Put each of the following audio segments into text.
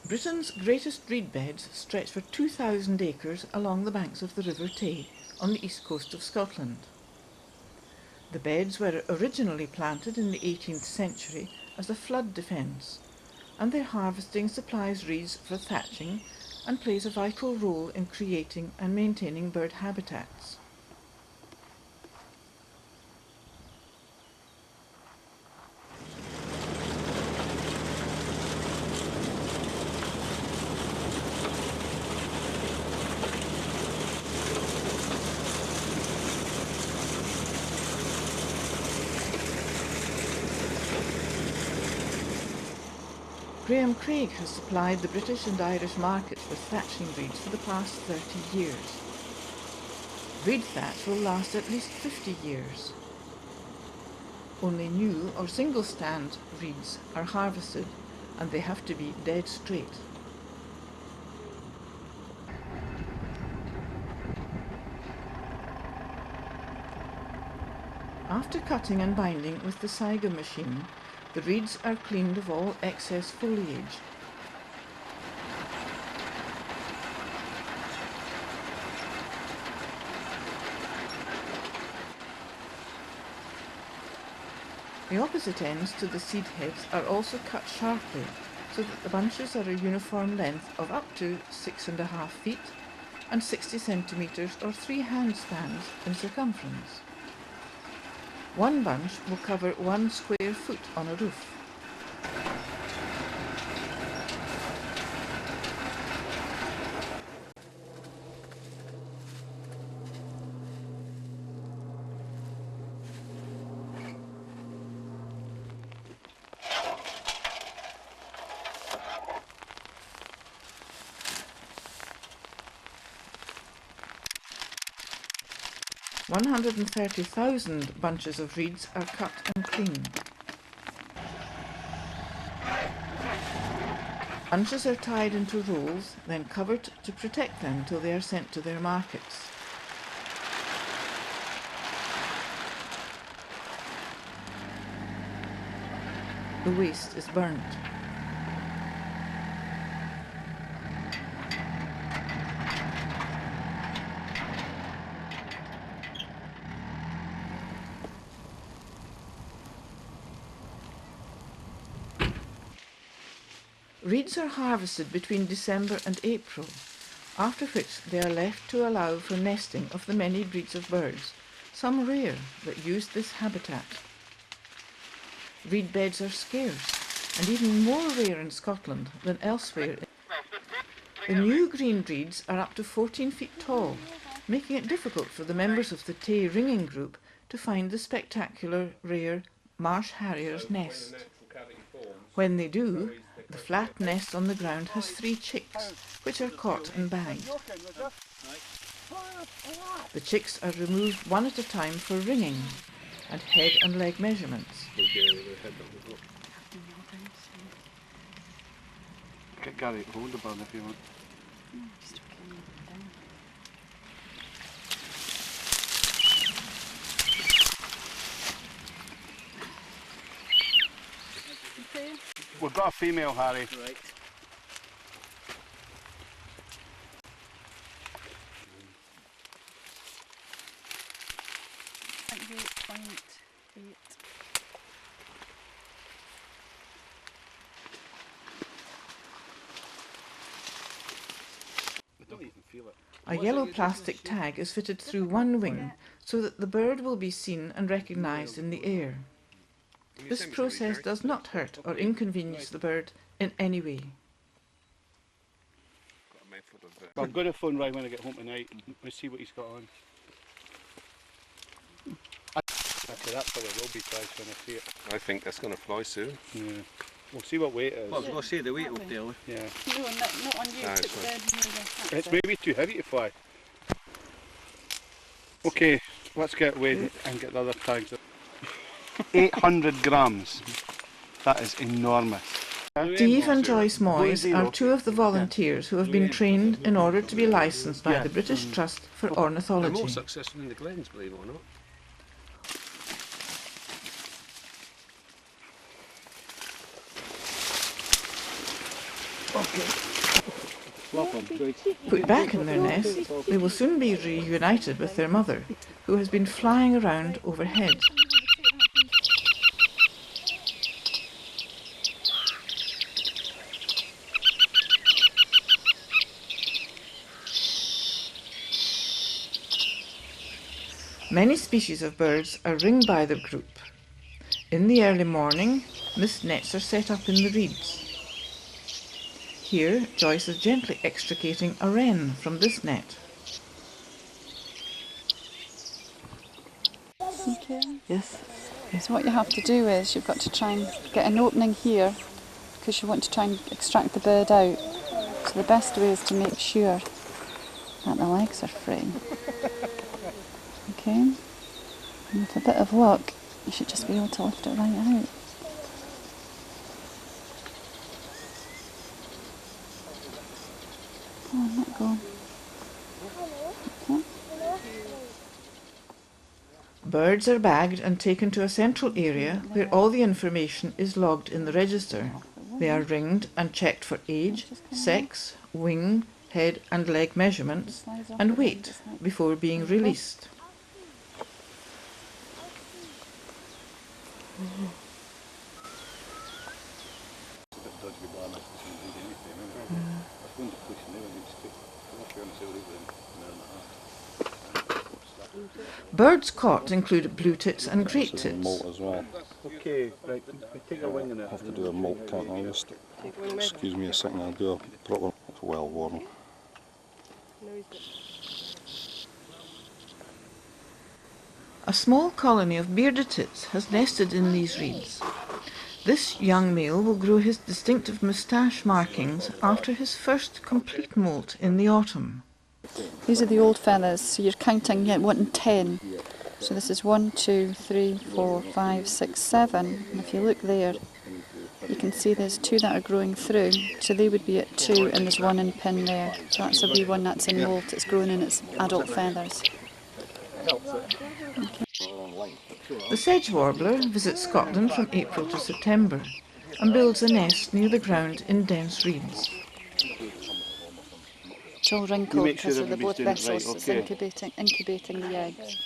Britain's greatest reed beds stretch for 2,000 acres along the banks of the River Tay on the east coast of Scotland. The beds were originally planted in the 18th century as a flood defence, and their harvesting supplies reeds for thatching and plays a vital role in creating and maintaining bird habitats. Graham Craig has supplied the British and Irish markets with thatching reeds for the past 30 years. Reed thatch will last at least 50 years. Only new or single stand reeds are harvested, and they have to be dead straight. After cutting and binding with the Saiga machine, the reeds are cleaned of all excess foliage. The opposite ends to the seed heads are also cut sharply, so that the bunches are a uniform length of up to 6.5 feet and 60 centimetres or 3 handstands in circumference. One bunch will cover 1 square foot on a roof. "130,000 bunches of reeds are cut and cleaned. Bunches are tied into rolls, then covered to protect them till they are sent to their markets. The waste is burnt. Reeds are harvested between December and April, after which they are left to allow for nesting of the many breeds of birds, some rare, that use this habitat. Reed beds are scarce, and even more rare in Scotland than elsewhere. The new green reeds are up to 14 feet tall, making it difficult for the members of the Tay ringing group to find the spectacular rare marsh harrier's nest. When they do, the flat nest on the ground has 3 chicks, which are caught and bagged. The chicks are removed one at a time for ringing and head and leg measurements. Get Gary to hold the bird if you want. We've got a female, Harry. Right. A yellow plastic tag is fitted through one wing so that the bird will be seen and recognised in the air. This process does not hurt or inconvenience the bird in any way. I'm going to phone Ryan when I get home tonight and we'll see what he's got on. Actually, that probably will be price when I see it. I think that's going to fly soon. Yeah. We'll see what weight it is. Well, I was going to say the weight will tell. Yeah. No, not on you. It's maybe too heavy to fly. Okay, let's get weighed and get the other tags. 800 grams. That is enormous. Steve and Joyce Moyes are 2 of the volunteers who have been trained in order to be licensed by the British Trust for They're Ornithology. more successful in the glens, believe it or not. Put back in their nest, they will soon be reunited with their mother, who has been flying around overhead. Many species of birds are ringed by the group. In the early morning, mist nets are set up in the reeds. Here, Joyce is gently extricating a wren from this net. Okay. Yes. So what you have to do is you've got to try and get an opening here because you want to try and extract the bird out. So the best way is to make sure that the legs are free. Okay? And with a bit of luck, you should just be able to lift it right out. Come on, let go. Okay. Birds are bagged and taken to a central area where all the information is logged in the register. They are ringed and checked for age, sex, wing, head and leg measurements and weight before being released. Birds caught include blue tits and great tits. Molt as well. Okay, right, take a wing in it. I have to do a molt count. I'll just, excuse me a second, I'll do a proper, it's well worn. A small colony of bearded tits has nested in these reeds. This young male will grow his distinctive moustache markings after his first complete moult in the autumn. These are the old feathers, so you're counting 1 and 10. So this is 1, 2, 3, 4, 5, 6, 7. And if you look there, you can see there's 2 that are growing through. So they would be at 2 and there's 1 in pin there. So that's a wee one that's in moult, it's growing in its adult feathers. Okay. The sedge warbler visits Scotland from April to September and builds a nest near the ground in dense reeds. It's all wrinkled because of the both vessels, right, okay. It's incubating the eggs.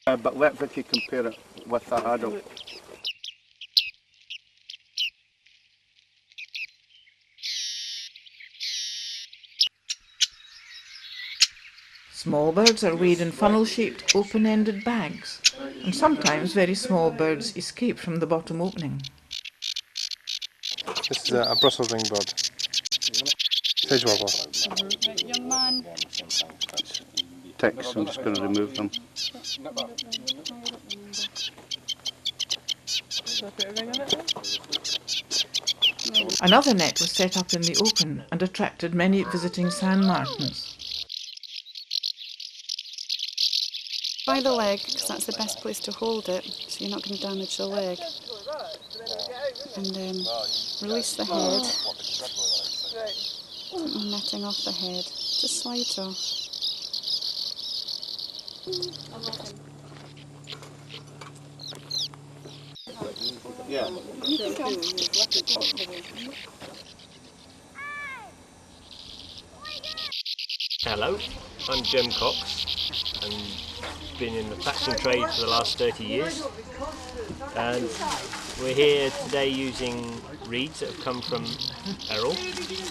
But let Vicky compare it with that adult. Small birds are weighed in funnel-shaped, open-ended bags, and sometimes very small birds escape from the bottom opening. This is a Brussels ring bird. Sedge warbler. Right, young man. Ticks, I'm just going to remove them. Another net was set up in the open and attracted many visiting sand martins. By the leg, because that's the best place to hold it, so you're not going to damage the leg. And then release the head. Take the netting off the head. Just slide it off. Yeah. You can go. Hello, I'm Jim Cox and been in the thatching trade for the last 30 years, and we're here today using reeds that have come from Errol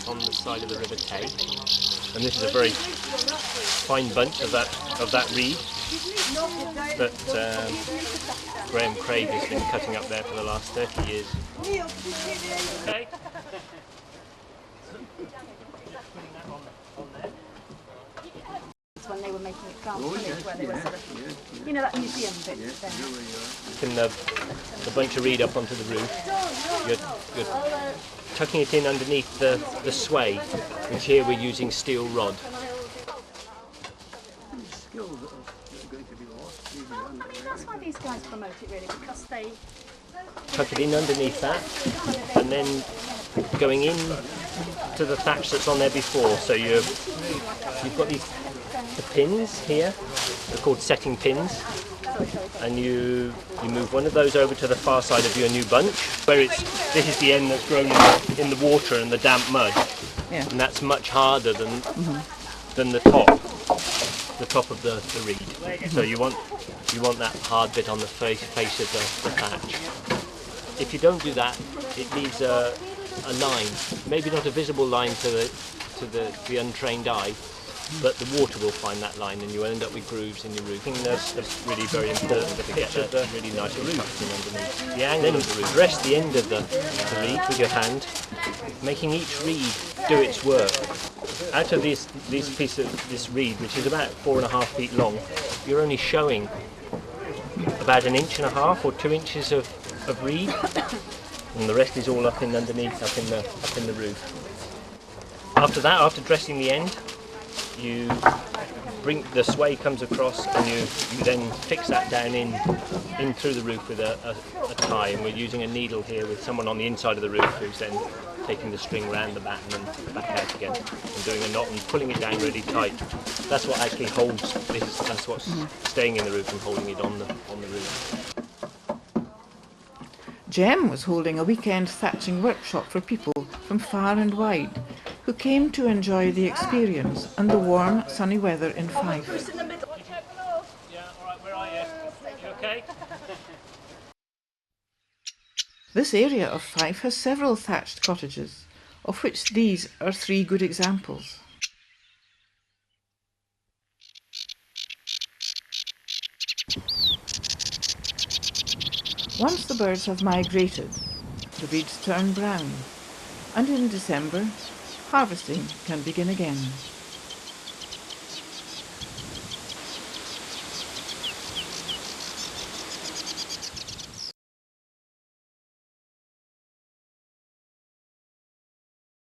on the side of the River Tay, and this is a very fine bunch of that reed that Graham Craig has been cutting up there for the last 30 years. Okay. When they were making it plant village, where they were sort of, you know, that museum bit there. You can the bunch of reed up onto the roof. You're tucking it in underneath the sway, which here we're using steel rod. That's why these guys promote it really, because they Tuck it in underneath that, and then going in to the thatch that's on there before. So you've got the pins here. They're called setting pins, and you move one of those over to the far side of your new bunch, where this is the end that's grown in the water and the damp mud, Yeah. and that's much harder than the top of the reed. So you want that hard bit on the face of the thatch. If you don't do that, it needs a line, maybe not a visible line to the untrained eye, but the water will find that line, and you end up with grooves in your roof. That's really very important to get a really nice roof underneath. The angle of the roof. Rest the end of the reed with your hand, making each reed do its work. Out of this piece of this reed, which is about 4.5 feet long, you're only showing about 1.5 or 2 inches of reed, and the rest is all up underneath, up in the roof. After that, after dressing the end, you bring the sway comes across, and you then fix that down in through the roof with a tie, and we're using a needle here with someone on the inside of the roof who's then taking the string round the batten and back out again and doing a knot and pulling it down really tight. That's what actually holds this. That's what's staying in the roof and holding it on the roof. Jem was holding a weekend thatching workshop for people from far and wide who came to enjoy the experience and the warm, sunny weather in Fife. Yeah, all right, where are you? You okay? This area of Fife has several thatched cottages, of which these are 3 good examples. Once the birds have migrated, the reeds turn brown, and in December, harvesting can begin again.